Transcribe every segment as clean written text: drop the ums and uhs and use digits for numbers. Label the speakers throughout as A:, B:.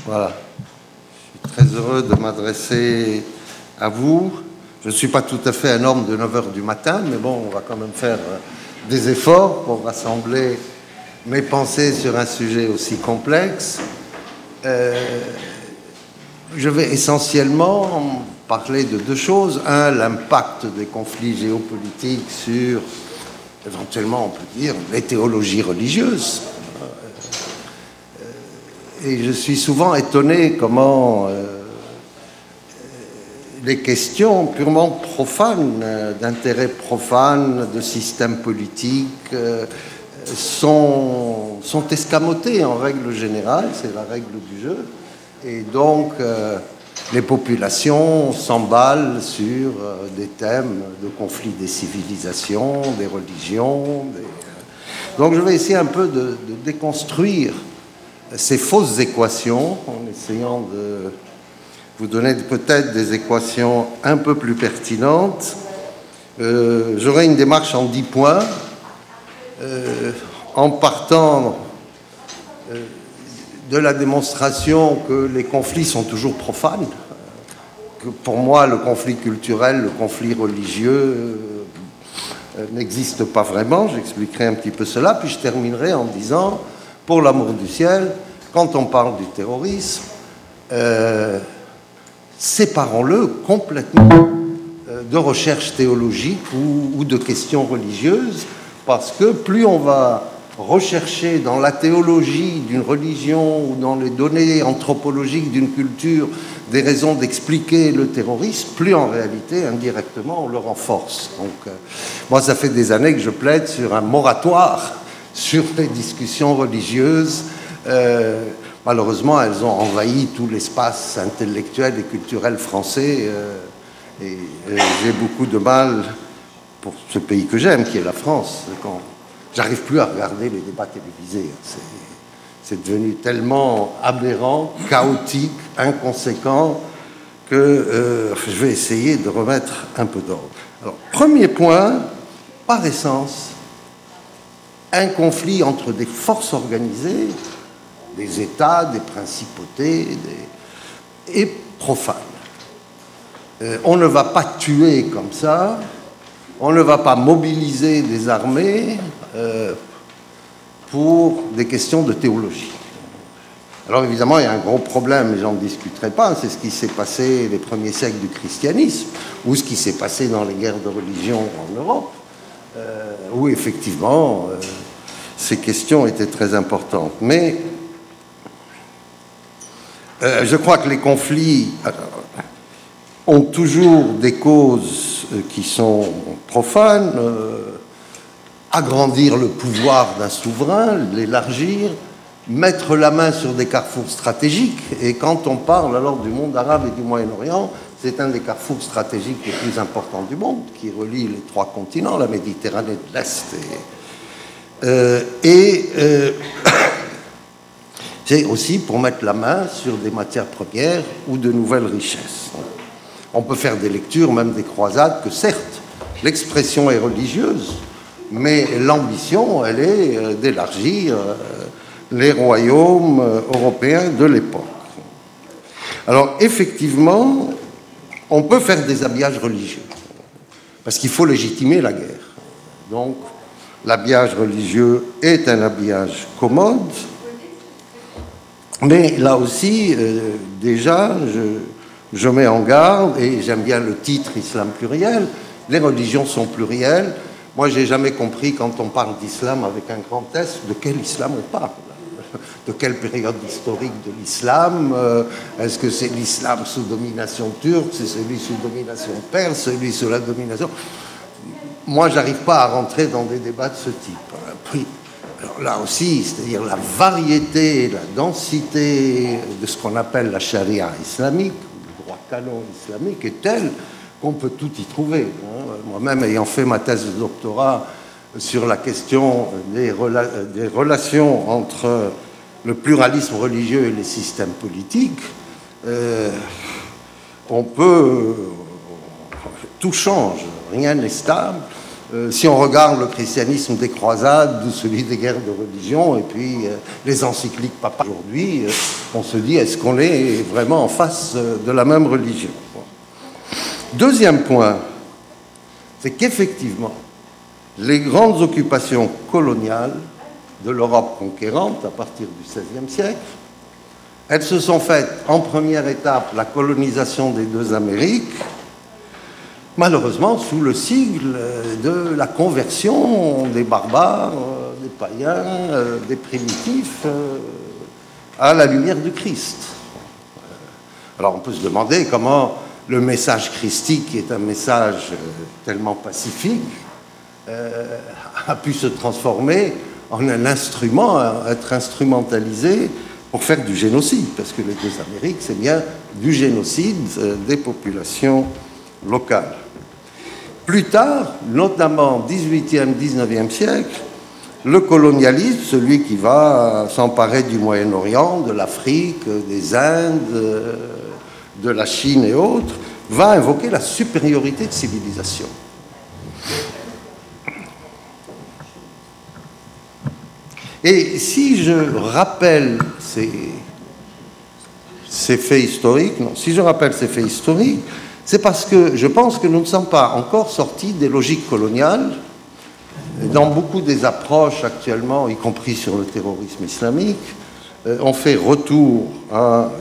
A: Voilà. Je suis très heureux de m'adresser à vous. Je ne suis pas tout à fait un homme de 9 h du matin, mais bon, on va quand même faire des efforts pour rassembler mes pensées sur un sujet aussi complexe. Je vais essentiellement parler de deux choses. Un, l'impact des conflits géopolitiques sur, éventuellement, on peut dire, les théologies religieuses. Et je suis souvent étonné comment les questions purement profanes, d'intérêt profane, de système politique, sont escamotées en règle générale, c'est la règle du jeu. Et donc, les populations s'emballent sur des thèmes de conflit des civilisations, des religions. Donc, je vais essayer un peu de déconstruire ces fausses équations en essayant de vous donner peut-être des équations un peu plus pertinentes. J'aurai une démarche en 10 points, en partant de la démonstration que les conflits sont toujours profanes, que pour moi le conflit culturel, le conflit religieux n'existe pas vraiment. J'expliquerai un petit peu cela, puis je terminerai en disant, pour l'amour du ciel, quand on parle du terrorisme, séparons-le complètement de recherche théologique ou de questions religieuses, parce que plus on va rechercher dans la théologie d'une religion ou dans les données anthropologiques d'une culture des raisons d'expliquer le terrorisme, plus en réalité, indirectement, on le renforce. Donc, moi, ça fait des années que je plaide sur un moratoire sur les discussions religieuses. Malheureusement, elles ont envahi tout l'espace intellectuel et culturel français. Et j'ai beaucoup de mal pour ce pays que j'aime, qui est la France. Quand j'arrive plus à regarder les débats télévisés. C'est devenu tellement aberrant, chaotique, inconséquent, que je vais essayer de remettre un peu d'ordre. Alors, premier point, par essence, un conflit entre des forces organisées, des États, des principautés, et profanes. On ne va pas tuer comme ça, on ne va pas mobiliser des armées pour des questions de théologie. Alors évidemment, il y a un gros problème, mais j'en discuterai pas, c'est ce qui s'est passé les premiers siècles du christianisme, ou ce qui s'est passé dans les guerres de religion en Europe, où effectivement, ces questions étaient très importantes. Mais je crois que les conflits ont toujours des causes qui sont profanes, agrandir le pouvoir d'un souverain, l'élargir, mettre la main sur des carrefours stratégiques. Et quand on parle alors du monde arabe et du Moyen-Orient, c'est un des carrefours stratégiques les plus importants du monde, qui relie les 3 continents, la Méditerranée de l'Est. C'est aussi pour mettre la main sur des matières premières ou de nouvelles richesses. On peut faire des lectures, même des croisades, que certes, l'expression est religieuse, mais l'ambition, elle est d'élargir les royaumes européens de l'époque. Alors, effectivement, on peut faire des habillages religieux, parce qu'il faut légitimer la guerre. Donc, l'habillage religieux est un habillage commode, mais là aussi, déjà, je mets en garde, et j'aime bien le titre « Islam pluriel », les religions sont plurielles. Moi, je n'ai jamais compris, quand on parle d'islam avec un grand S, de quel islam on parle. De quelle période historique de l'islam? Est-ce que c'est l'islam sous domination turque? C'est celui sous domination perse? Celui sous la domination... Moi, je n'arrive pas à rentrer dans des débats de ce type. Puis, alors là aussi, c'est-à-dire la variété, la densité de ce qu'on appelle la charia islamique, le droit canon islamique, est telle qu'on peut tout y trouver. Moi-même, ayant fait ma thèse de doctorat sur la question des relations entre le pluralisme religieux et les systèmes politiques, on peut... Tout change, rien n'est stable. Si on regarde le christianisme des croisades ou celui des guerres de religion, et puis les encycliques papas aujourd'hui, on se dit, est-ce qu'on est vraiment en face de la même religion? Deuxième point, c'est qu'effectivement, les grandes occupations coloniales de l'Europe conquérante à partir du XVIe siècle, elles se sont faites en première étape la colonisation des deux Amériques, malheureusement sous le sigle de la conversion des barbares, des païens, des primitifs à la lumière du Christ. Alors on peut se demander comment le message christique, qui est un message tellement pacifique, a pu se transformer en un instrument, être instrumentalisé pour faire du génocide, parce que les deux Amériques, c'est bien du génocide des populations locales. Plus tard, notamment au XVIIIe, XIXe siècle, le colonialisme, celui qui va s'emparer du Moyen-Orient, de l'Afrique, des Indes, de la Chine et autres, va invoquer la supériorité de civilisation. Et si je rappelle ces faits historiques, c'est parce que je pense que nous ne sommes pas encore sortis des logiques coloniales. Dans beaucoup des approches actuellement, y compris sur le terrorisme islamique, on fait retour à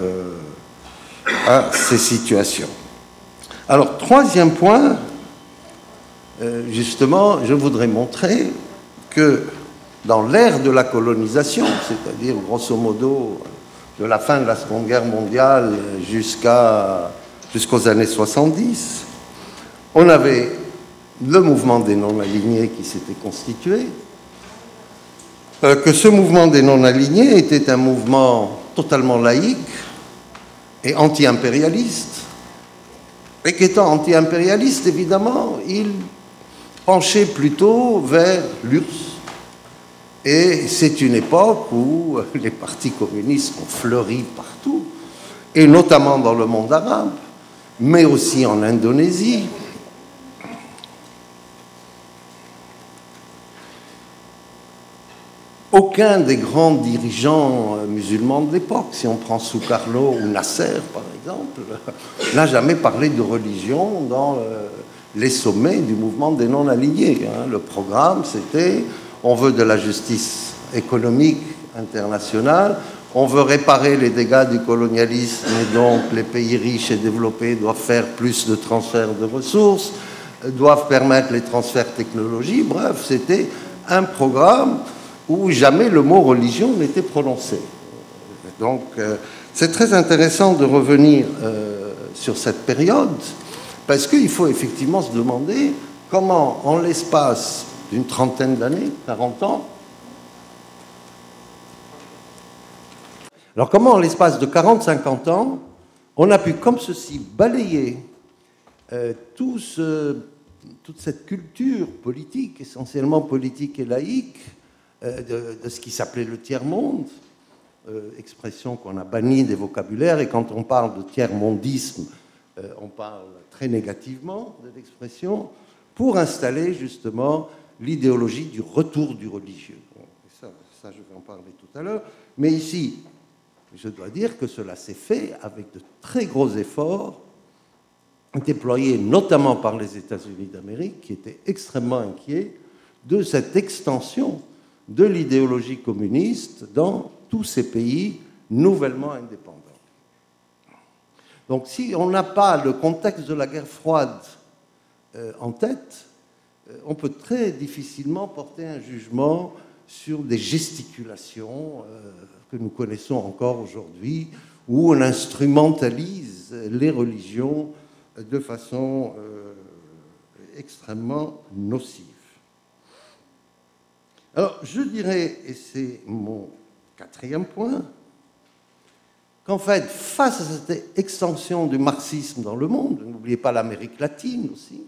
A: ces situations. Alors, troisième point, justement, je voudrais montrer que dans l'ère de la colonisation, c'est-à-dire grosso modo de la fin de la Seconde Guerre mondiale jusqu'aux années 70, on avait le mouvement des non-alignés qui s'était constitué, que ce mouvement des non-alignés était un mouvement totalement laïque et anti-impérialiste, et qu'étant anti-impérialiste, évidemment, il penchait plutôt vers l'URSS. Et c'est une époque où les partis communistes ont fleuri partout, et notamment dans le monde arabe, mais aussi en Indonésie. Aucun des grands dirigeants musulmans de l'époque, si on prend Sukarno ou Nasser par exemple, n'a jamais parlé de religion dans les sommets du mouvement des non-alignés. Le programme, c'était: on veut de la justice économique internationale, on veut réparer les dégâts du colonialisme, et donc les pays riches et développés doivent faire plus de transferts de ressources, doivent permettre les transferts technologiques. Bref, c'était un programme où jamais le mot religion n'était prononcé. Donc, c'est très intéressant de revenir sur cette période, parce qu'il faut effectivement se demander comment, en l'espace d'une trentaine d'années, 40 ans, alors comment, en l'espace de 40-50 ans, on a pu comme ceci balayer toute cette culture politique, essentiellement politique et laïque, de ce qui s'appelait le tiers-monde, expression qu'on a bannie des vocabulaires, et quand on parle de tiers-mondisme, on parle très négativement de l'expression, pour installer justement l'idéologie du retour du religieux. Bon, ça, je vais en parler tout à l'heure, mais ici, je dois dire que cela s'est fait avec de très gros efforts, déployés notamment par les États-Unis d'Amérique, qui étaient extrêmement inquiets de cette extension de l'idéologie communiste dans tous ces pays nouvellement indépendants. Donc si on n'a pas le contexte de la guerre froide en tête, on peut très difficilement porter un jugement sur des gesticulations que nous connaissons encore aujourd'hui, où on instrumentalise les religions de façon extrêmement nocive. Alors, je dirais, et c'est mon quatrième point, qu'en fait, face à cette extension du marxisme dans le monde, n'oubliez pas l'Amérique latine aussi,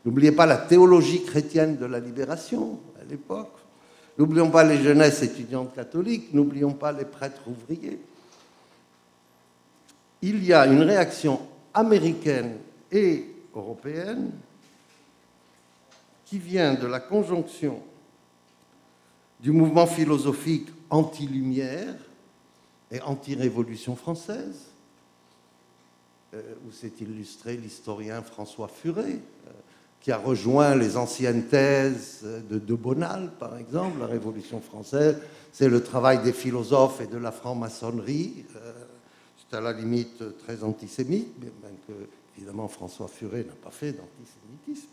A: n'oubliez pas la théologie chrétienne de la libération à l'époque, n'oublions pas les jeunesses étudiantes catholiques, n'oublions pas les prêtres ouvriers. Il y a une réaction américaine et européenne qui vient de la conjonction du mouvement philosophique anti-lumière et anti-révolution française, où s'est illustré l'historien François Furet, qui a rejoint les anciennes thèses de Bonald, par exemple. La Révolution française, c'est le travail des philosophes et de la franc-maçonnerie. C'est à la limite très antisémite, mais même que, évidemment, François Furet n'a pas fait d'antisémitisme.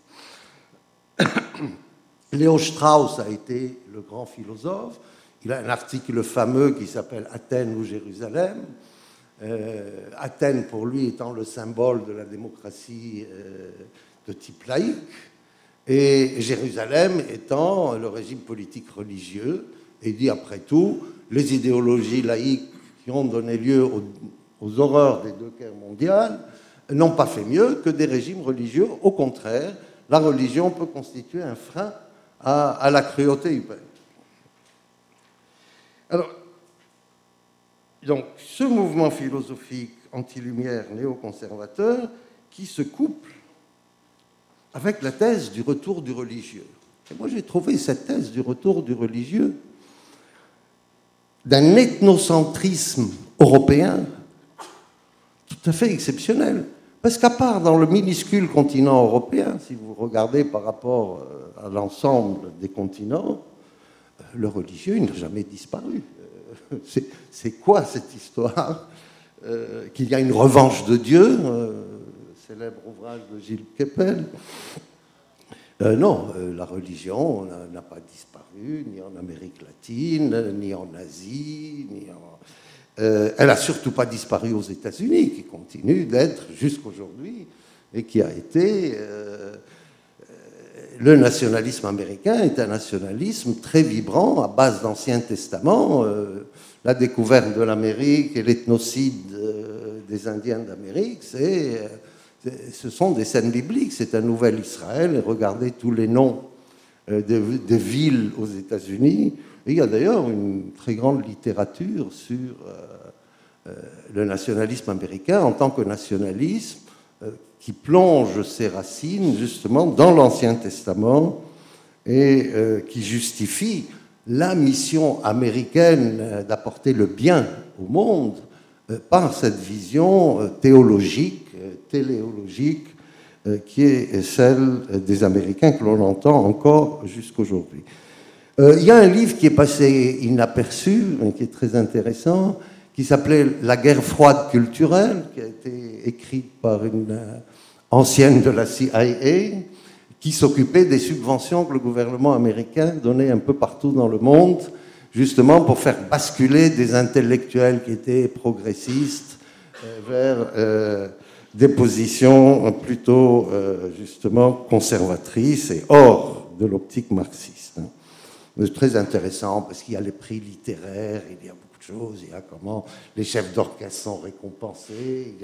A: Léo Strauss a été le grand philosophe. Il a un article fameux qui s'appelle « Athènes ou Jérusalem ». Athènes, pour lui, étant le symbole de la démocratie de type laïque, et Jérusalem étant le régime politique religieux. Et il dit, après tout, les idéologies laïques qui ont donné lieu aux horreurs des deux guerres mondiales n'ont pas fait mieux que des régimes religieux. Au contraire, la religion peut constituer un frein à la cruauté humaine. Alors, donc, ce mouvement philosophique anti-lumière néoconservateur qui se couple avec la thèse du retour du religieux. Et moi, j'ai trouvé cette thèse du retour du religieux d'un ethnocentrisme européen tout à fait exceptionnel. Parce qu'à part dans le minuscule continent européen, si vous regardez par rapport à l'ensemble des continents, le religieux, il n'a jamais disparu. C'est quoi cette histoire qu'il y a une revanche de Dieu, célèbre ouvrage de Gilles Kepel. Non, la religion n'a pas disparu, ni en Amérique latine, ni en Asie, ni en... elle n'a surtout pas disparu aux États-Unis, qui continue d'être jusqu'aujourd'hui, et qui a été... le nationalisme américain est un nationalisme très vibrant, à base d'Ancien Testament. La découverte de l'Amérique et l'ethnocide des Indiens d'Amérique, ce sont des scènes bibliques. C'est un nouvel Israël. Et regardez tous les noms des villes aux États-Unis. Et il y a d'ailleurs une très grande littérature sur le nationalisme américain en tant que nationalisme qui plonge ses racines justement dans l'Ancien Testament et qui justifie la mission américaine d'apporter le bien au monde par cette vision théologique, téléologique, qui est celle des Américains que l'on entend encore jusqu'aujourd'hui. Il y a un livre qui est passé inaperçu, mais qui est très intéressant, qui s'appelait « La guerre froide culturelle », qui a été écrite par une ancienne de la CIA, qui s'occupait des subventions que le gouvernement américain donnait un peu partout dans le monde, justement pour faire basculer des intellectuels qui étaient progressistes vers des positions plutôt justement conservatrices et hors de l'optique marxiste. C'est très intéressant parce qu'il y a les prix littéraires, il y a beaucoup de choses, il y a comment les chefs d'orchestre sont récompensés.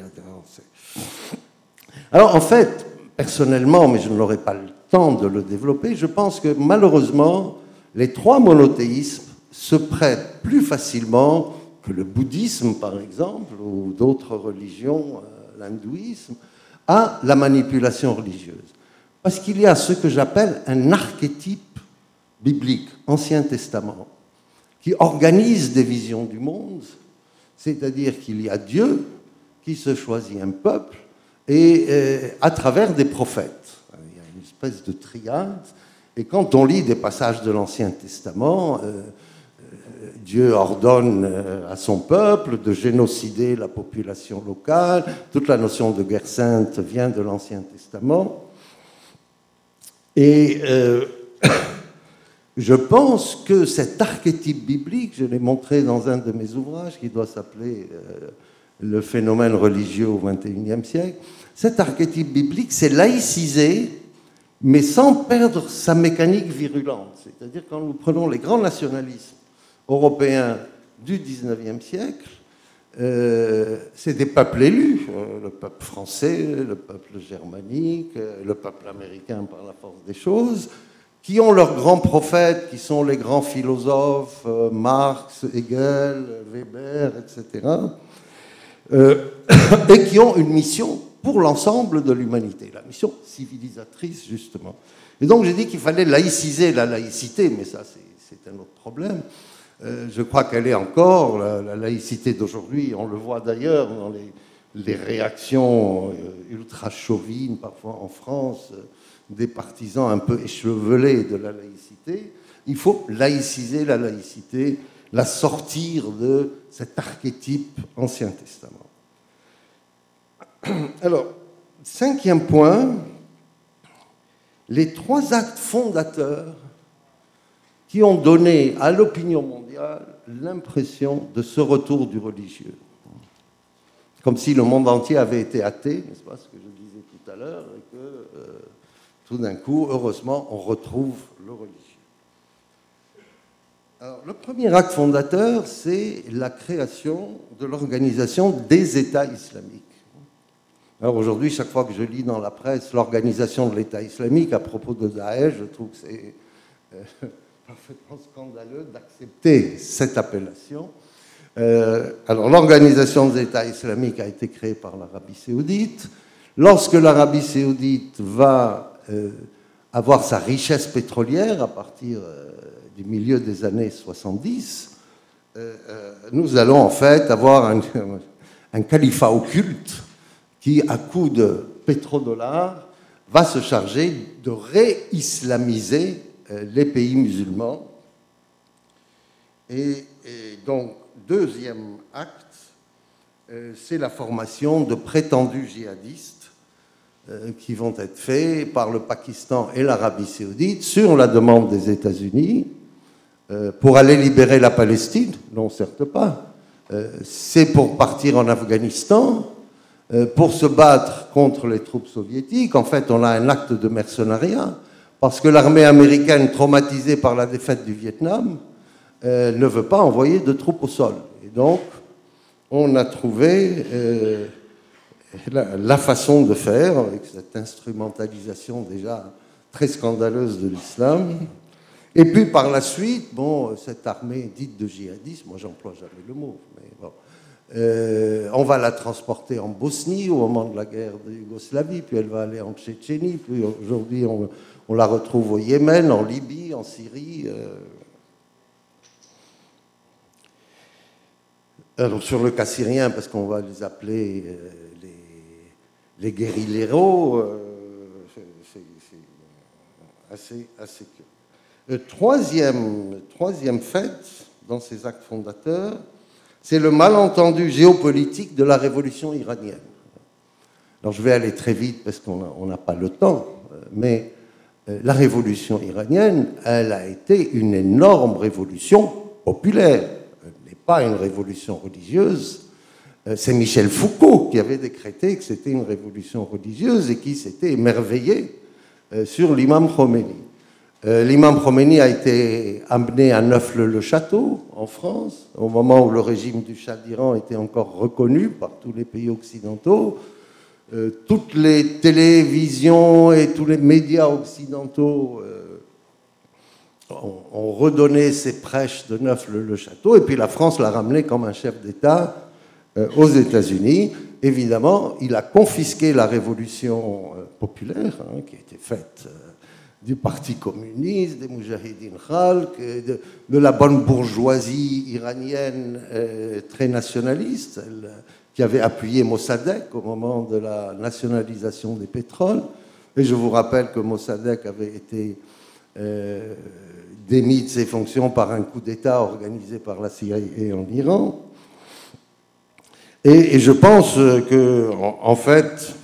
A: Alors en fait, personnellement, mais je n'aurai pas le temps de le développer, je pense que malheureusement, les trois monothéismes se prêtent plus facilement que le bouddhisme, par exemple, ou d'autres religions, l'hindouisme, à la manipulation religieuse. Parce qu'il y a ce que j'appelle un archétype biblique, Ancien Testament, qui organise des visions du monde, c'est-à-dire qu'il y a Dieu qui se choisit un peuple et à travers des prophètes. Il y a une espèce de triade, et quand on lit des passages de l'Ancien Testament, Dieu ordonne à son peuple de génocider la population locale. Toute la notion de guerre sainte vient de l'Ancien Testament. Et je pense que cet archétype biblique, je l'ai montré dans un de mes ouvrages qui doit s'appeler Le phénomène religieux au XXIe siècle, cet archétype biblique s'est laïcisé, mais sans perdre sa mécanique virulente. C'est-à-dire quand nous prenons les grands nationalismes européens du XIXe siècle, c'est des peuples élus, le peuple français, le peuple germanique, le peuple américain par la force des choses, qui ont leurs grands prophètes, qui sont les grands philosophes, Marx, Hegel, Weber, etc., et qui ont une mission pour l'ensemble de l'humanité, la mission civilisatrice, justement. Et donc j'ai dit qu'il fallait laïciser la laïcité, mais ça c'est un autre problème. Je crois qu'elle est encore, la laïcité d'aujourd'hui, on le voit d'ailleurs dans les réactions ultra-chauvines, parfois en France, des partisans un peu échevelés de la laïcité. Il faut laïciser la laïcité, la sortir de cet archétype Ancien Testament. Alors, 5e point, les 3 actes fondateurs qui ont donné à l'opinion mondiale l'impression de ce retour du religieux. Comme si le monde entier avait été athée, n'est-ce pas, ce que je disais tout à l'heure, et que tout d'un coup, heureusement, on retrouve le religieux. Alors, le premier acte fondateur, c'est la création de l'organisation des États islamiques. Alors aujourd'hui, chaque fois que je lis dans la presse l'organisation de l'État islamique à propos de Daesh, je trouve que c'est parfaitement scandaleux d'accepter cette appellation. Alors l'organisation des États islamiques a été créée par l'Arabie saoudite. Lorsque l'Arabie saoudite va avoir sa richesse pétrolière à partir du milieu des années 70, nous allons en fait avoir un califat occulte qui, à coup de pétrodollars, va se charger de réislamiser les pays musulmans. Et donc, deuxième acte, c'est la formation de prétendus djihadistes qui vont être faits par le Pakistan et l'Arabie saoudite sur la demande des États-Unis pour aller libérer la Palestine. Non, certes pas. C'est pour partir en Afghanistan, pour se battre contre les troupes soviétiques. En fait, on a un acte de mercenariat, parce que l'armée américaine, traumatisée par la défaite du Vietnam, ne veut pas envoyer de troupes au sol. Et donc, on a trouvé la façon de faire, avec cette instrumentalisation déjà très scandaleuse de l'islam. Et puis, par la suite, bon, cette armée dite de djihadisme, moi, j'emploie jamais le mot, mais bon, on va la transporter en Bosnie au moment de la guerre de Yougoslavie, puis elle va aller en Tchétchénie, puis aujourd'hui on la retrouve au Yémen, en Libye, en Syrie. Alors sur le cas syrien, parce qu'on va les appeler les guérilleros, c'est assez curieux. Troisième fait dans ces actes fondateurs, c'est le malentendu géopolitique de la révolution iranienne. Alors je vais aller très vite parce qu'on n'a pas le temps, mais la révolution iranienne, elle a été une énorme révolution populaire. Elle n'est pas une révolution religieuse. C'est Michel Foucault qui avait décrété que c'était une révolution religieuse et qui s'était émerveillé sur l'imam Khomeini. L'imam Khomeini a été amené à Neauphle-le-Château, en France, au moment où le régime du Shah d'Iran était encore reconnu par tous les pays occidentaux. Toutes les télévisions et tous les médias occidentaux ont redonné ses prêches de Neauphle-le-Château, et puis la France l'a ramené comme un chef d'État aux États-Unis. Évidemment, il a confisqué la révolution populaire qui a été faite du Parti communiste, des Moudjahidine Khalq, de la bonne bourgeoisie iranienne très nationaliste, qui avait appuyé Mossadegh au moment de la nationalisation des pétroles. Et je vous rappelle que Mossadegh avait été démis de ses fonctions par un coup d'État organisé par la CIA en Iran. Et je pense que, en fait,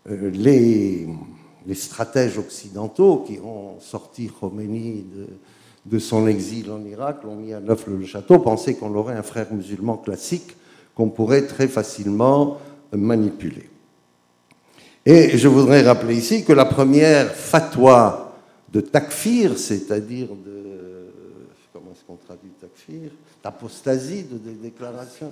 A: les stratèges occidentaux qui ont sorti Khomeini de son exil en Irak, l'ont mis à Neauphle-le-Château, pensaient qu'on aurait un frère musulman classique qu'on pourrait très facilement manipuler. Et je voudrais rappeler ici que la première fatwa de takfir, c'est-à-dire comment est-ce qu'on traduit takfir, d'apostasie, de déclaration,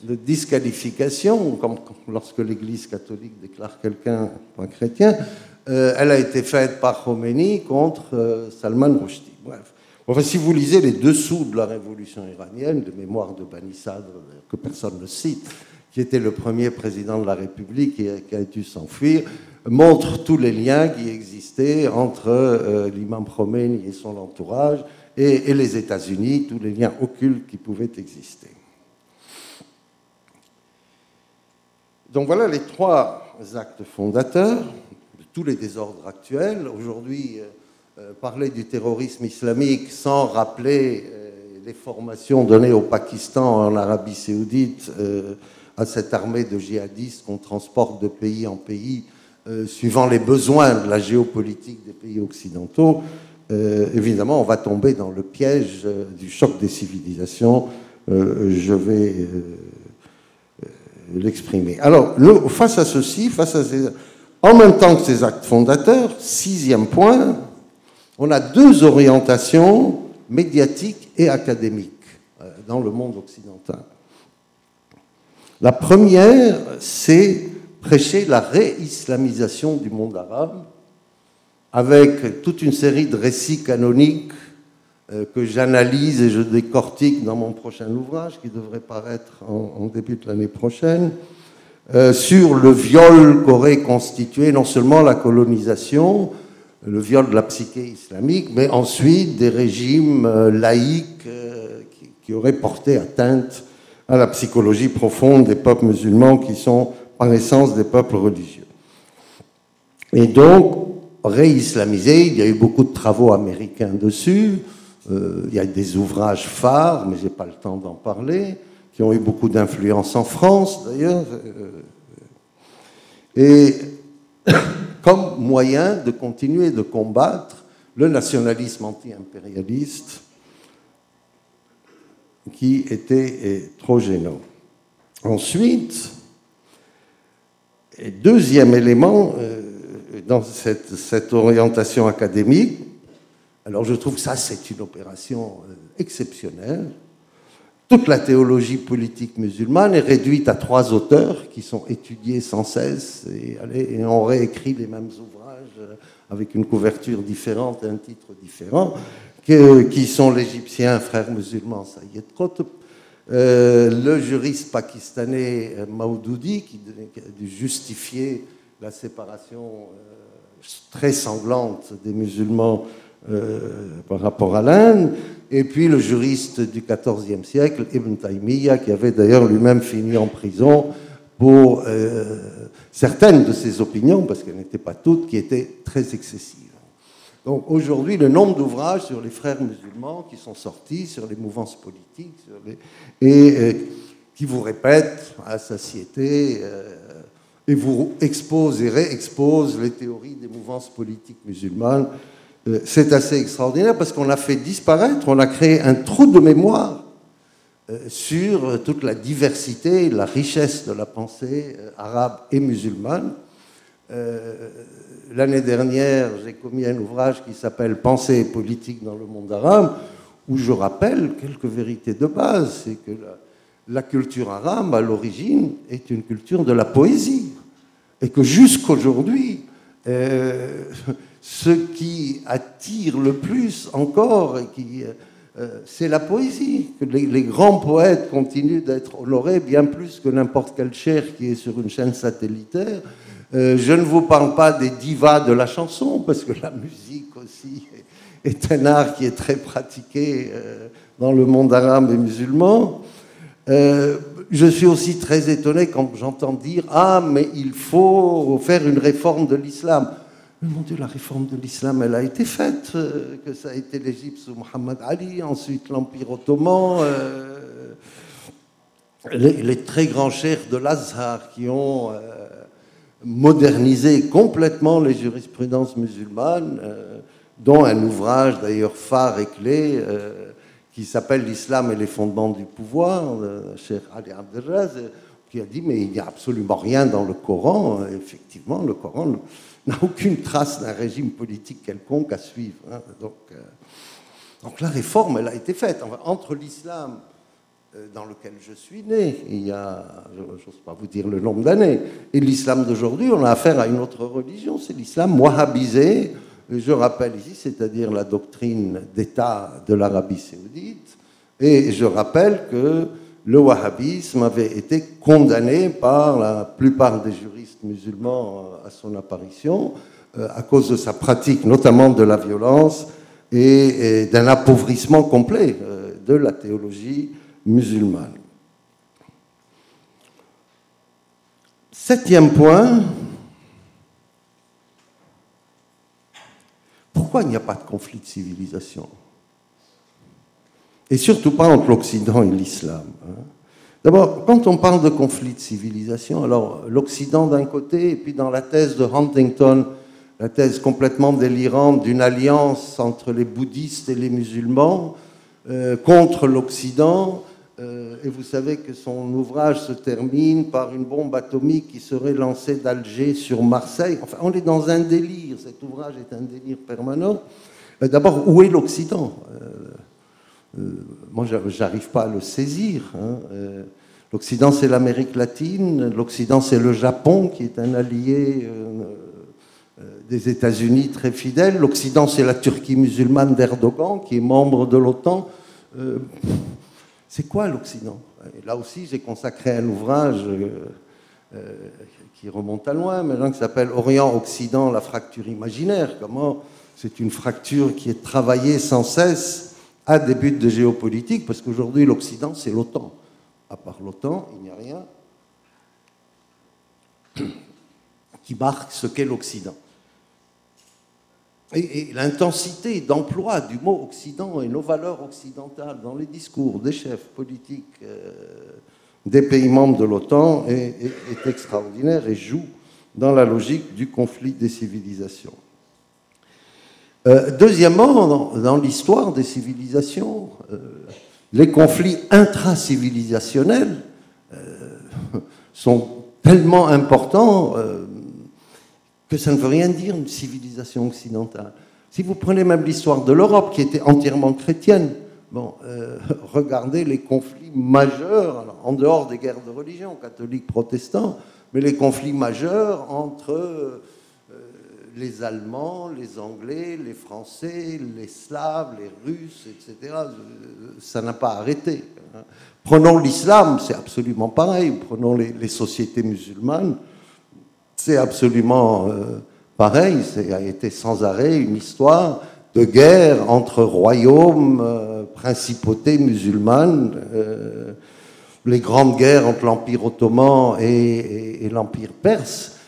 A: de disqualification, comme lorsque l'Église catholique déclare quelqu'un pas chrétien, elle a été faite par Khomeini contre Salman Rushdie. Bref. Enfin, si vous lisez les dessous de la révolution iranienne, de mémoire de Bani Sadr, que personne ne cite, qui était le premier président de la République et qui a dû s'enfuir, montre tous les liens qui existaient entre l'imam Khomeini et son entourage et les États-Unis, tous les liens occultes qui pouvaient exister. Donc voilà les trois actes fondateurs de tous les désordres actuels. Aujourd'hui, parler du terrorisme islamique sans rappeler les formations données au Pakistan, en Arabie Saoudite, à cette armée de djihadistes qu'on transporte de pays en pays, suivant les besoins de la géopolitique des pays occidentaux, évidemment, on va tomber dans le piège du choc des civilisations. Je vais l'exprimer. Alors, face à ceci, en même temps que ces actes fondateurs, 6e point, on a deux orientations médiatiques et académiques dans le monde occidental. La première, c'est prêcher la réislamisation du monde arabe, avec toute une série de récits canoniques que j'analyse et je décortique dans mon prochain ouvrage, qui devrait paraître en début de l'année prochaine, sur le viol qu'aurait constitué non seulement la colonisation, le viol de la psyché islamique, mais ensuite des régimes laïques qui auraient porté atteinte à la psychologie profonde des peuples musulmans qui sont par essence des peuples religieux. Et donc, réislamisé, il y a eu beaucoup de travaux américains dessus, il y a des ouvrages phares, mais je n'ai pas le temps d'en parler, qui ont eu beaucoup d'influence en France d'ailleurs, et comme moyen de continuer de combattre le nationalisme anti-impérialiste qui était trop gênant. Ensuite, deuxième élément dans cette orientation académique, alors je trouve que ça c'est une opération exceptionnelle. Toute la théologie politique musulmane est réduite à 3 auteurs qui sont étudiés sans cesse et ont réécrit les mêmes ouvrages avec une couverture différente et un titre différent, qui sont l'Égyptien frère musulman Sayyid Qutb, le juriste pakistanais Maudoudi, qui a dû justifier la séparation très sanglante des musulmans par rapport à l'Inde, et puis le juriste du XIVe siècle, Ibn Taymiyyah, qui avait d'ailleurs lui-même fini en prison pour certaines de ses opinions, parce qu'elles n'étaient pas toutes, qui étaient très excessives. Donc aujourd'hui, le nombre d'ouvrages sur les frères musulmans qui sont sortis, sur les mouvances politiques, qui vous répètent à satiété et vous exposent et réexposent les théories des mouvances politiques musulmanes. C'est assez extraordinaire parce qu'on a fait disparaître, on a créé un trou de mémoire sur toute la diversité, la richesse de la pensée arabe et musulmane. L'année dernière, j'ai commis un ouvrage qui s'appelle « Pensée et politique dans le monde arabe », où je rappelle quelques vérités de base. C'est que la culture arabe, à l'origine, est une culture de la poésie. Et que jusqu'aujourd'hui, ce qui attire le plus encore, c'est la poésie. Que les grands poètes continuent d'être honorés bien plus que n'importe quel cheikh qui est sur une chaîne satellitaire. Je ne vous parle pas des divas de la chanson, parce que la musique aussi est un art qui est très pratiqué dans le monde arabe et musulman. Je suis aussi très étonné quand j'entends dire « Ah, mais il faut faire une réforme de l'islam ». Mais mon Dieu, la réforme de l'islam, elle a été faite, que ça a été l'Égypte sous Mohammed Ali, ensuite l'Empire ottoman, les très grands cheikhs de l'Azhar qui ont modernisé complètement les jurisprudences musulmanes, dont un ouvrage d'ailleurs phare et clé qui s'appelle « L'islam et les fondements du pouvoir », Cheikh Ali Abdelraz, qui a dit « Mais il n'y a absolument rien dans le Coran ». Effectivement, le Coran n'a aucune trace d'un régime politique quelconque à suivre. Hein. Donc la réforme, elle a été faite. Entre l'islam dans lequel je suis né, il y a, je n'ose pas vous dire le nombre d'années, et l'islam d'aujourd'hui, on a affaire à une autre religion, c'est l'islam wahhabisé, je rappelle ici, c'est-à-dire la doctrine d'État de l'Arabie saoudite, et je rappelle que le wahhabisme avait été condamné par la plupart des juristes musulmans à son apparition, à cause de sa pratique, notamment de la violence et d'un appauvrissement complet de la théologie musulmane. Septième point, pourquoi il n'y a pas de conflit de civilisation? Et surtout pas entre l'Occident et l'islam. D'abord, quand on parle de conflit de civilisation, alors l'Occident d'un côté, et puis dans la thèse de Huntington, la thèse complètement délirante d'une alliance entre les bouddhistes et les musulmans contre l'Occident, et vous savez que son ouvrage se termine par une bombe atomique qui serait lancée d'Alger sur Marseille. Enfin, on est dans un délire, cet ouvrage est un délire permanent. D'abord, où est l'Occident? Moi, je n'arrive pas à le saisir. L'Occident, c'est l'Amérique latine. L'Occident, c'est le Japon, qui est un allié des États-Unis très fidèle. L'Occident, c'est la Turquie musulmane d'Erdogan, qui est membre de l'OTAN. C'est quoi l'Occident? Là aussi, j'ai consacré un ouvrage qui remonte à loin, maintenant, qui s'appelle Orient-Occident, la fracture imaginaire. Comment c'est une fracture qui est travaillée sans cesse à des buts de géopolitique, parce qu'aujourd'hui, l'Occident, c'est l'OTAN. À part l'OTAN, il n'y a rien qui marque ce qu'est l'Occident. Et l'intensité d'emploi du mot Occident et nos valeurs occidentales dans les discours des chefs politiques des pays membres de l'OTAN est extraordinaire et joue dans la logique du conflit des civilisations. Deuxièmement, dans l'histoire des civilisations, les conflits intracivilisationnels sont tellement importants que ça ne veut rien dire une civilisation occidentale. Si vous prenez même l'histoire de l'Europe, qui était entièrement chrétienne, bon, regardez les conflits majeurs, alors, en dehors des guerres de religion, catholiques, protestants, mais les conflits majeurs entre les Allemands, les Anglais, les Français, les Slaves, les Russes, etc. Ça n'a pas arrêté. Prenons l'islam, c'est absolument pareil. Prenons les sociétés musulmanes, c'est absolument pareil. Ça a été sans arrêt une histoire de guerre entre royaumes, principautés musulmanes. Les grandes guerres entre l'Empire ottoman et l'Empire perse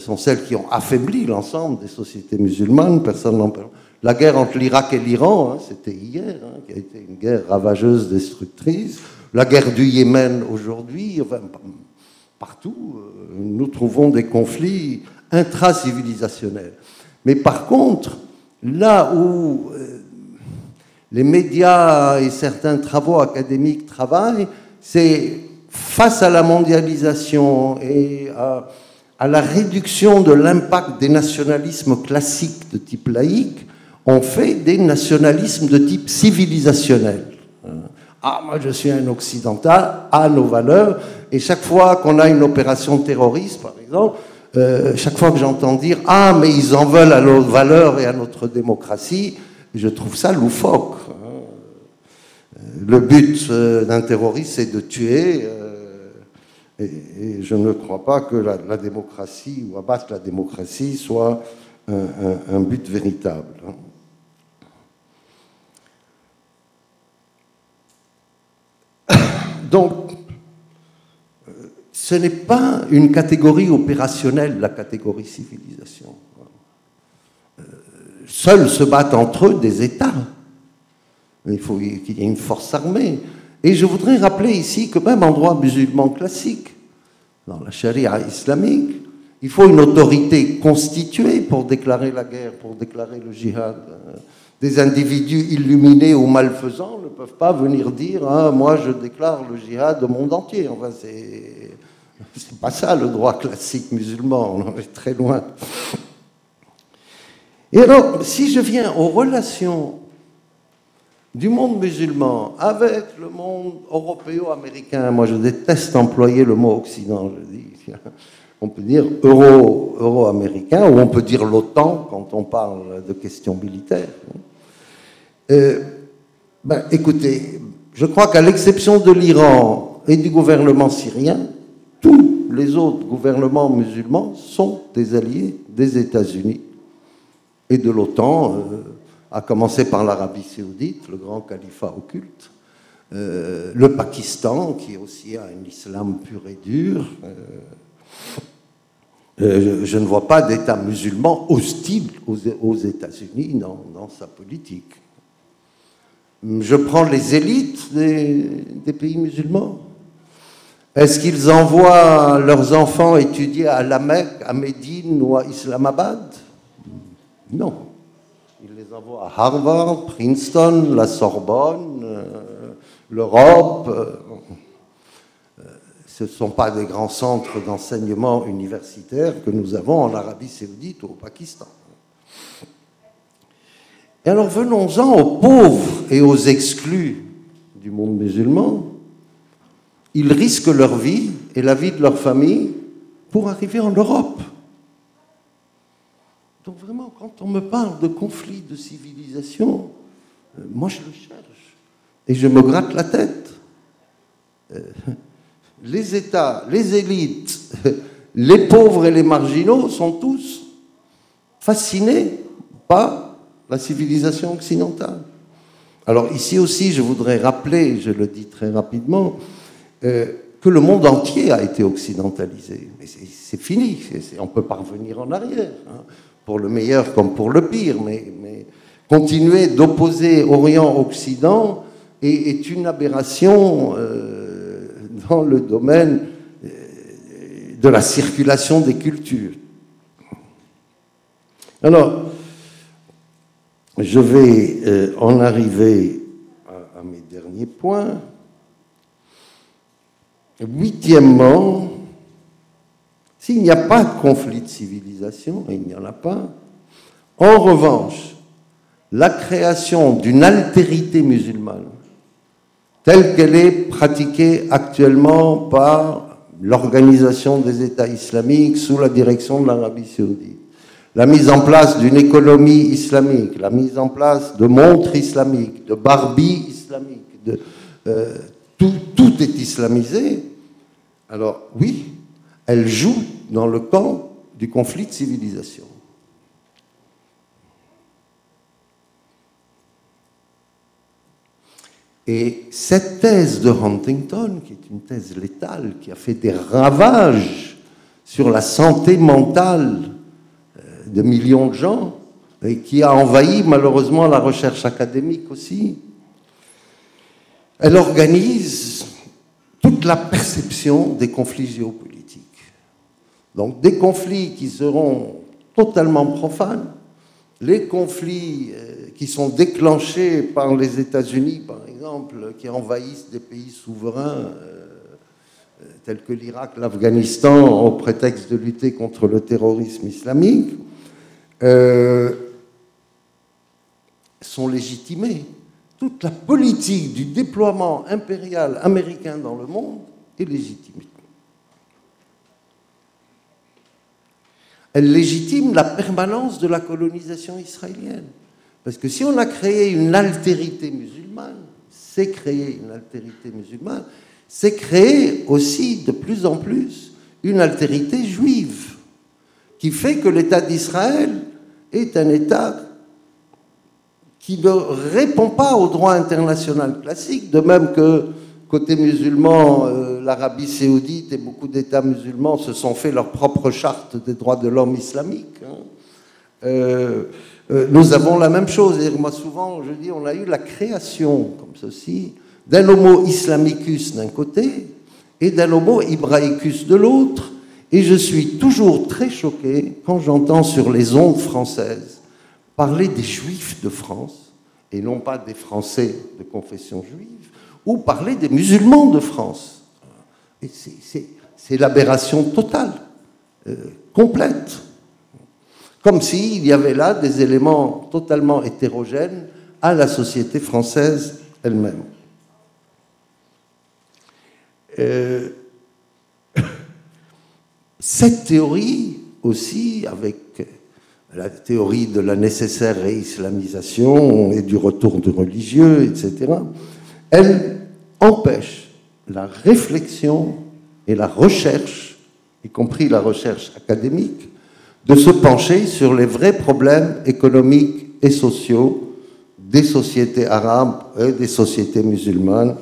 A: sont celles qui ont affaibli l'ensemble des sociétés musulmanes. Personne n'en parle. La guerre entre l'Irak et l'Iran, c'était hier, qui a été une guerre ravageuse, destructrice. La guerre du Yémen aujourd'hui, enfin, partout, nous trouvons des conflits intracivilisationnels. Mais par contre, là où les médias et certains travaux académiques travaillent, c'est face à la mondialisation et à la réduction de l'impact des nationalismes classiques de type laïque, on fait des nationalismes de type civilisationnel. Ah, moi je suis un occidental, à nos valeurs, et chaque fois qu'on a une opération terroriste, par exemple, chaque fois que j'entends dire « Ah, mais ils en veulent à nos valeurs et à notre démocratie », je trouve ça loufoque. Le but d'un terroriste, c'est de tuer, et je ne crois pas que la démocratie, ou abattre la démocratie, soit un but véritable. Donc, ce n'est pas une catégorie opérationnelle, la catégorie civilisation. Seuls se battent entre eux des États. Il faut qu'il y ait une force armée. Et je voudrais rappeler ici que même en droit musulman classique, dans la charia islamique, il faut une autorité constituée pour déclarer la guerre, pour déclarer le djihad. Des individus illuminés ou malfaisants ne peuvent pas venir dire « Ah, moi je déclare le djihad au monde entier ». Enfin, c'est pas ça le droit classique musulman, on en est très loin. Et alors, si je viens aux relations du monde musulman avec le monde européo-américain, moi je déteste employer le mot Occident, je dis, on peut dire euro-américain, ou on peut dire l'OTAN quand on parle de questions militaires. Écoutez, je crois qu'à l'exception de l'Iran, et du gouvernement syrien, tous les autres gouvernements musulmans sont des alliés des États-Unis et de l'OTAN, à commencer par l'Arabie saoudite, le grand califat occulte, le Pakistan, qui aussi a un islam pur et dur. Je ne vois pas d'État musulman hostile aux États-Unis dans sa politique. Je prends les élites des pays musulmans. Est-ce qu'ils envoient leurs enfants étudier à la Mecque, à Médine ou à Islamabad? Non. Ils les envoient à Harvard, Princeton, la Sorbonne, l'Europe. Ce ne sont pas des grands centres d'enseignement universitaire que nous avons en Arabie saoudite ou au Pakistan. Et alors venons-en aux pauvres et aux exclus du monde musulman. Ils risquent leur vie et la vie de leur famille pour arriver en Europe. Donc vraiment, quand on me parle de conflit de civilisation, moi je le cherche et je me gratte la tête. Les États, les élites, les pauvres et les marginaux sont tous fascinés par la civilisation occidentale. Alors ici aussi, je voudrais rappeler, je le dis très rapidement, que le monde entier a été occidentalisé. Mais c'est fini, on ne peut pas revenir en arrière, hein, pour le meilleur comme pour le pire, mais continuer d'opposer Orient-Occident est une aberration dans le domaine de la circulation des cultures. Alors, je vais en arriver à mes derniers points. Huitièmement, s'il n'y a pas de conflit de civilisation, et il n'y en a pas, en revanche, la création d'une altérité musulmane, telle qu'elle est pratiquée actuellement par l'Organisation des États islamiques sous la direction de l'Arabie saoudite, la mise en place d'une économie islamique, la mise en place de montres islamiques, de barbies islamiques, tout est islamisé. Alors oui, elle joue dans le camp du conflit de civilisation. Et cette thèse de Huntington, qui est une thèse létale, qui a fait des ravages sur la santé mentale de millions de gens, et qui a envahi malheureusement la recherche académique aussi, elle organise toute la perception des conflits géopolitiques. Donc des conflits qui seront totalement profanes, les conflits qui sont déclenchés par les États-Unis, par exemple, qui envahissent des pays souverains tels que l'Irak, l'Afghanistan, au prétexte de lutter contre le terrorisme islamique, sont légitimés. Toute la politique du déploiement impérial américain dans le monde est légitimée. Elle légitime la permanence de la colonisation israélienne. Parce que si on a créé une altérité musulmane, c'est créer une altérité musulmane, c'est créer aussi de plus en plus une altérité juive, qui fait que l'État d'Israël est un État qui ne répond pas au droit international classique, de même que, côté musulman, l'Arabie saoudite et beaucoup d'États musulmans se sont fait leur propre charte des droits de l'homme islamique. Nous avons la même chose. Et moi, souvent, je dis, on a eu la création, comme ceci, d'un homo islamicus d'un côté et d'un homo hebraicus de l'autre. Et je suis toujours très choqué quand j'entends sur les ondes françaises parler des Juifs de France, et non pas des Français de confession juive, ou parler des musulmans de France. Et c'est l'aberration totale, complète. Comme s'il y avait là des éléments totalement hétérogènes à la société française elle-même. Cette théorie aussi, avec la théorie de la nécessaire réislamisation et du retour de religieux, etc., elle empêche la réflexion et la recherche, y compris la recherche académique, de se pencher sur les vrais problèmes économiques et sociaux des sociétés arabes et des sociétés musulmanes,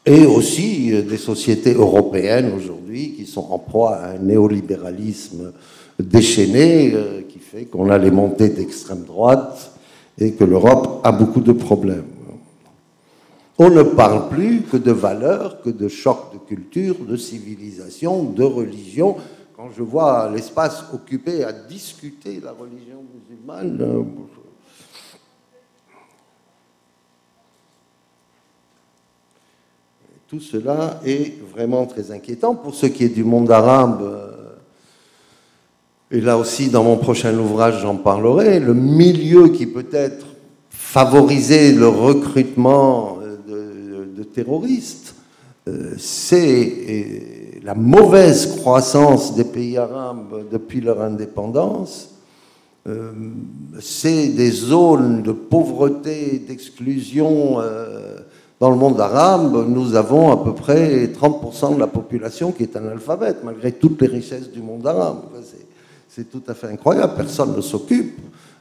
A: et aussi des sociétés européennes aujourd'hui qui sont en proie à un néolibéralisme déchaîné qui fait qu'on a les montées d'extrême droite et que l'Europe a beaucoup de problèmes. On ne parle plus que de valeurs, que de chocs de culture, de civilisation, de religion. Quand je vois l'espace occupé à discuter la religion musulmane, tout cela est vraiment très inquiétant. Pour ce qui est du monde arabe, et là aussi dans mon prochain ouvrage j'en parlerai, le milieu qui peut-être favorisait le recrutement de terroristes, c'est la mauvaise croissance des pays arabes depuis leur indépendance. C'est des zones de pauvreté, d'exclusion. Dans le monde arabe, nous avons à peu près 30% de la population qui est analphabète, malgré toutes les richesses du monde arabe. C'est tout à fait incroyable, personne ne s'occupe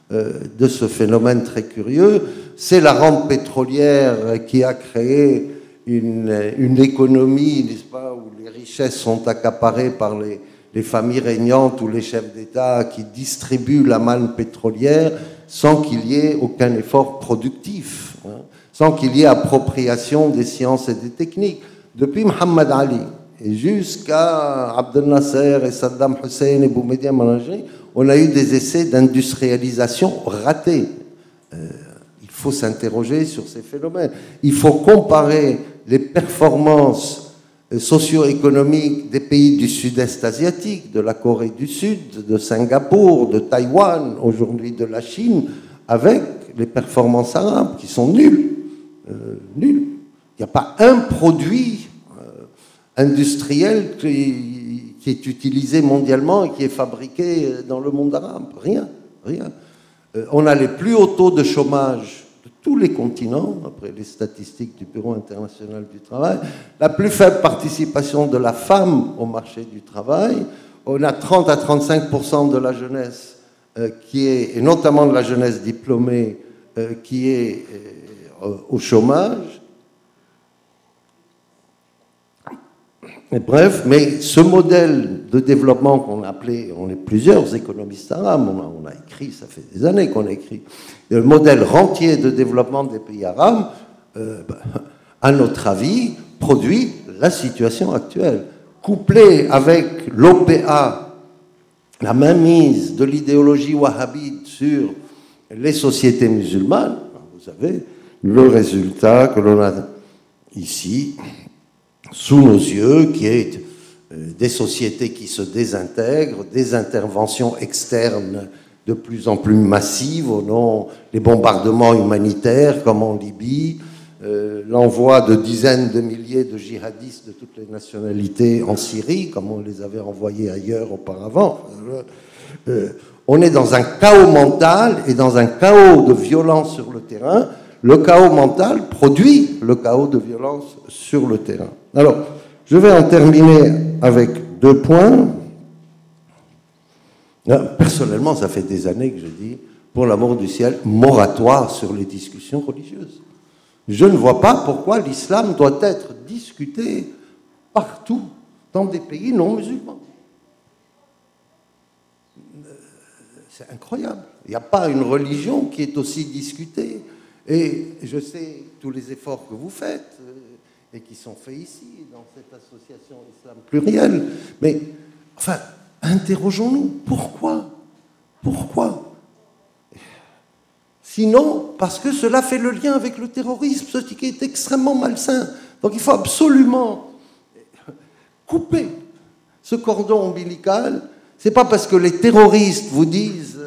A: de ce phénomène très curieux. C'est la rente pétrolière qui a créé une économie, n'est-ce pas, où les richesses sont accaparées par les familles régnantes ou les chefs d'État qui distribuent la manne pétrolière sans qu'il y ait aucun effort productif, hein, sans qu'il y ait appropriation des sciences et des techniques. Depuis Mohammed Ali et jusqu'à Abdel Nasser et Saddam Hussein et Boumediene Malangé, on a eu des essais d'industrialisation ratés. Il faut s'interroger sur ces phénomènes. Il faut comparer les performances socio-économiques des pays du sud-est asiatique, de la Corée du Sud, de Singapour, de Taïwan, aujourd'hui de la Chine, avec les performances arabes qui sont nulles. Nulles. Il n'y a pas un produit industriel qui est utilisé mondialement et qui est fabriqué dans le monde arabe. Rien, rien. On a les plus hauts taux de chômage de tous les continents, après les statistiques du Bureau international du travail, la plus faible participation de la femme au marché du travail. On a 30 à 35% de la jeunesse qui est, et notamment de la jeunesse diplômée, qui est au chômage. Et bref, mais ce modèle de développement qu'on a appelé, on est plusieurs économistes arabes, on a écrit, ça fait des années qu'on a écrit, le modèle rentier de développement des pays arabes, à notre avis, produit la situation actuelle. Couplé avec l'OPA, la mainmise de l'idéologie wahhabite sur les sociétés musulmanes, vous savez, le résultat que l'on a ici, sous nos yeux, qui est des sociétés qui se désintègrent, des interventions externes de plus en plus massives au nom des bombardements humanitaires comme en Libye, l'envoi de dizaines de milliers de djihadistes de toutes les nationalités en Syrie, comme on les avait envoyés ailleurs auparavant. On est dans un chaos mental et dans un chaos de violence sur le terrain. Le chaos mental produit le chaos de violence sur le terrain. Alors, je vais en terminer avec 2 points. Personnellement, ça fait des années que je dis, pour l'amour du ciel, moratoire sur les discussions religieuses. Je ne vois pas pourquoi l'islam doit être discuté partout dans des pays non musulmans. C'est incroyable. Il n'y a pas une religion qui est aussi discutée. Et je sais tous les efforts que vous faites et qui sont faits ici, dans cette association Islam plurielle. Mais, enfin, interrogeons-nous. Pourquoi? Pourquoi? Sinon, parce que cela fait le lien avec le terrorisme, ce qui est extrêmement malsain. Donc il faut absolument couper ce cordon ombilical. C'est pas parce que les terroristes vous disent...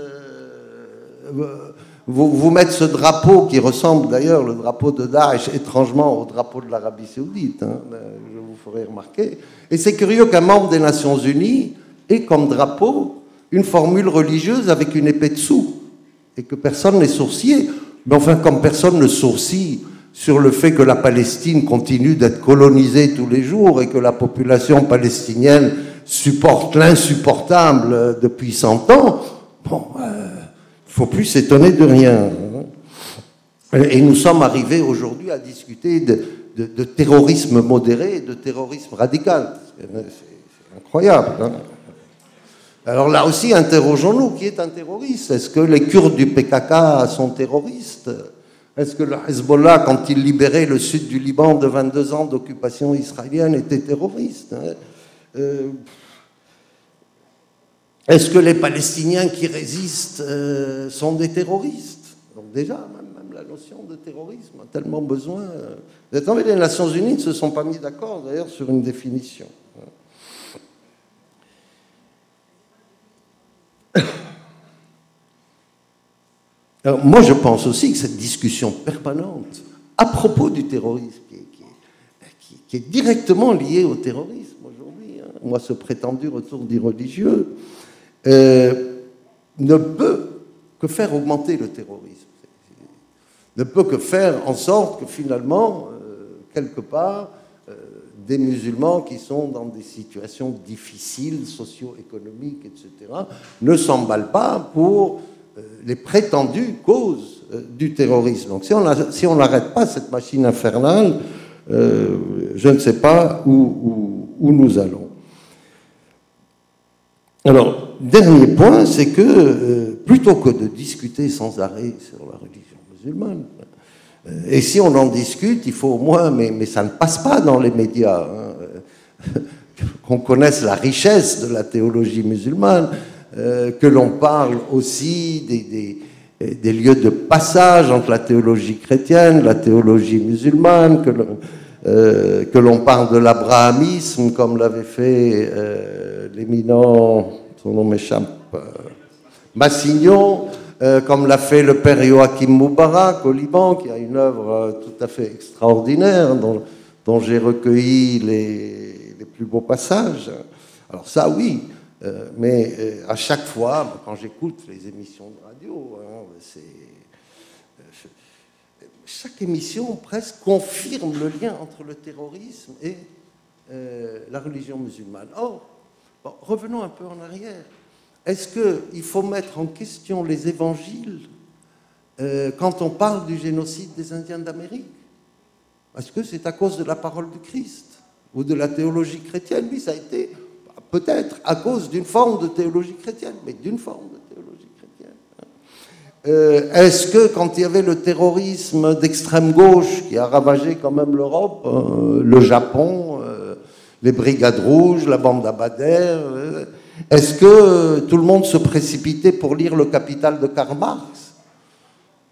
A: vous mettre ce drapeau qui ressemble d'ailleurs, le drapeau de Daesh, étrangement au drapeau de l'Arabie Saoudite, hein, je vous ferai remarquer. Et c'est curieux qu'un membre des Nations Unies ait comme drapeau une formule religieuse avec une épée dessous, et que personne n'ait sourcillé. Mais enfin, comme personne ne sourcille sur le fait que la Palestine continue d'être colonisée tous les jours et que la population palestinienne supporte l'insupportable depuis 100 ans, bon, il ne faut plus s'étonner de rien. Et nous sommes arrivés aujourd'hui à discuter de terrorisme modéré et de terrorisme radical. C'est incroyable. Hein. Alors là aussi, interrogeons-nous, qui est un terroriste? Est-ce que les Kurdes du PKK sont terroristes? Est-ce que le Hezbollah, quand il libérait le sud du Liban de 22 ans d'occupation israélienne, était terroriste? Est-ce que les Palestiniens qui résistent sont des terroristes? Donc déjà, même la notion de terrorisme a tellement besoin... Vous savez, les Nations Unies ne se sont pas mis d'accord, d'ailleurs, sur une définition. Alors, moi, je pense aussi que cette discussion permanente à propos du terrorisme, qui est directement liée au terrorisme aujourd'hui, hein, moi, ce prétendu retour des religieux, ne peut que faire augmenter le terrorisme. Ne peut que faire en sorte que finalement, quelque part, des musulmans qui sont dans des situations difficiles, socio-économiques, etc., ne s'emballent pas pour les prétendues causes du terrorisme. Donc si on n'arrête pas cette machine infernale, je ne sais pas où nous allons. Alors, dernier point, c'est que plutôt que de discuter sans arrêt sur la religion musulmane, et si on en discute, il faut au moins, mais ça ne passe pas dans les médias, hein, qu'on connaisse la richesse de la théologie musulmane, que l'on parle aussi des lieux de passage entre la théologie chrétienne, la théologie musulmane, que l'on parle de l'abrahamisme, comme l'avait fait l'éminent, son nom m'échappe, Massignon, comme l'a fait le père Joachim Moubarak au Liban, qui a une œuvre tout à fait extraordinaire, dont j'ai recueilli les plus beaux passages. Alors ça, oui, mais à chaque fois, quand j'écoute les émissions de radio, hein, chaque émission presque confirme le lien entre le terrorisme et la religion musulmane. Or, bon, revenons un peu en arrière. Est-ce qu'il faut mettre en question les évangiles quand on parle du génocide des Indiens d'Amérique? Est-ce que c'est à cause de la parole du Christ ou de la théologie chrétienne? Oui, ça a été peut-être à cause d'une forme de théologie chrétienne, mais d'une forme de théologie chrétienne. Est-ce que quand il y avait le terrorisme d'extrême gauche qui a ravagé quand même l'Europe, le Japon, les Brigades Rouges, la bande d'Abadère, est-ce que tout le monde se précipitait pour lire le Capital de Karl Marx?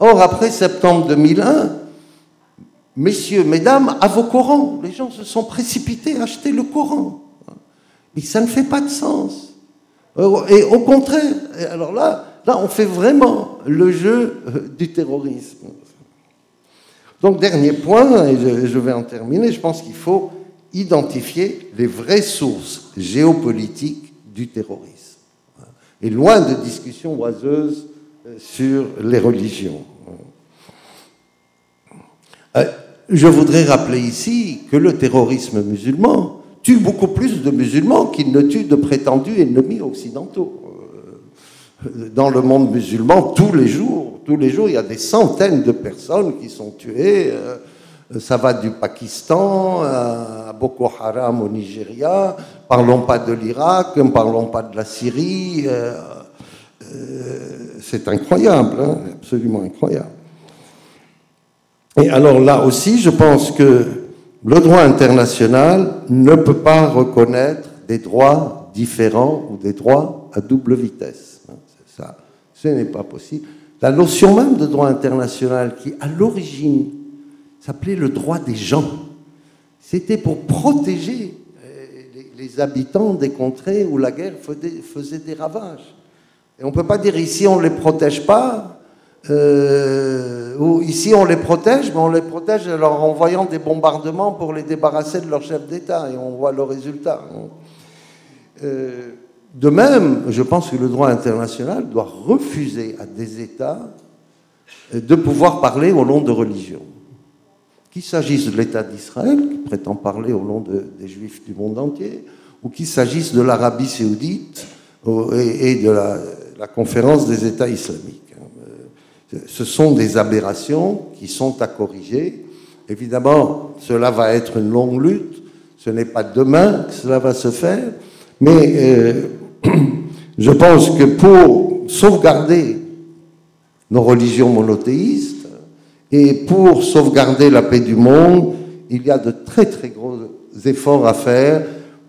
A: Or, après septembre 2001, messieurs, mesdames, à vos Corans, les gens se sont précipités à acheter le Coran. Et ça ne fait pas de sens. Et au contraire, alors là, on fait vraiment le jeu du terrorisme. Donc, dernier point, et je vais en terminer, je pense qu'il faut identifier les vraies sources géopolitiques du terrorisme. Et loin de discussions oiseuses sur les religions. Je voudrais rappeler ici que le terrorisme musulman tue beaucoup plus de musulmans qu'il ne tue de prétendus ennemis occidentaux. Dans le monde musulman, tous les jours, il y a des centaines de personnes qui sont tuées. Ça va du Pakistan à Boko Haram au Nigeria. Parlons pas de l'Irak, ne parlons pas de la Syrie. C'est incroyable, hein, absolument incroyable. Et alors là aussi, je pense que le droit international ne peut pas reconnaître des droits différents ou des droits à double vitesse. Ça, ce n'est pas possible. La notion même de droit international qui, à l'origine, s'appelait le droit des gens, c'était pour protéger les habitants des contrées où la guerre faisait des ravages. Et on ne peut pas dire ici on ne les protège pas, ou ici on les protège, mais on les protège en leur envoyant des bombardements pour les débarrasser de leur chef d'État, et on voit le résultat. De même, je pense que le droit international doit refuser à des États de pouvoir parler au nom de religion. qu'il s'agisse de l'État d'Israël, qui prétend parler au nom des Juifs du monde entier, ou qu'il s'agisse de l'Arabie saoudite et de la conférence des États islamiques. Ce sont des aberrations qui sont à corriger. Évidemment, cela va être une longue lutte. Ce n'est pas demain que cela va se faire. Mais je pense que pour sauvegarder nos religions monothéistes et pour sauvegarder la paix du monde, il y a de très très gros efforts à faire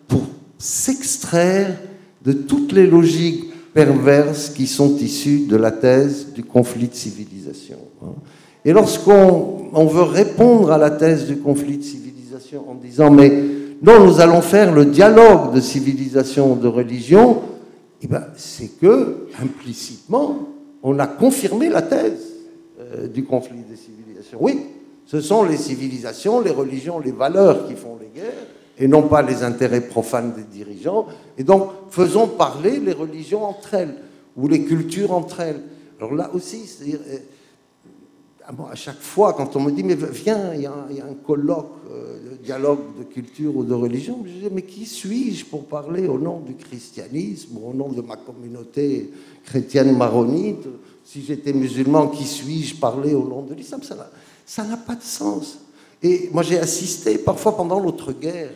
A: pour s'extraire de toutes les logiques perverses qui sont issues de la thèse du conflit de civilisation. Et lorsqu'on veut répondre à la thèse du conflit de civilisation en disant mais non, nous allons faire le dialogue de civilisation, de religion, eh ben, c'est que, implicitement, on a confirmé la thèse du conflit des civilisations. Oui, ce sont les civilisations, les religions, les valeurs qui font les guerres, et non pas les intérêts profanes des dirigeants. Et donc, faisons parler les religions entre elles, ou les cultures entre elles. Alors là aussi, c'est-à-dire, à chaque fois, quand on me dit, mais viens, il y a un colloque, dialogue de culture ou de religion, je dis, mais qui suis-je pour parler au nom du christianisme, au nom de ma communauté chrétienne maronite? Si j'étais musulman, qui suis-je parler au nom de l'islam? Ça n'a pas de sens. Et moi, j'ai assisté, parfois pendant l'autre guerre,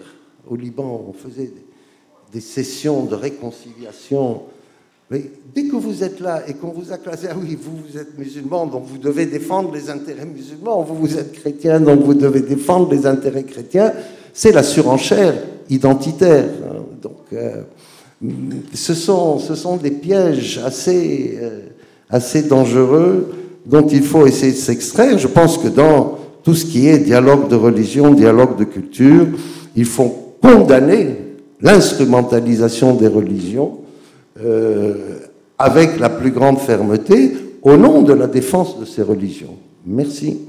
A: au Liban, on faisait des sessions de réconciliation. Mais dès que vous êtes là et qu'on vous a classé, ah oui, vous êtes musulman, donc vous devez défendre les intérêts musulmans, vous êtes chrétien, donc vous devez défendre les intérêts chrétiens, c'est la surenchère identitaire. Donc, ce sont des pièges assez dangereux dont il faut essayer de s'extraire. Je pense que dans tout ce qui est dialogue de religion, dialogue de culture, il faut condamner l'instrumentalisation des religions avec la plus grande fermeté au nom de la défense de ces religions. Merci.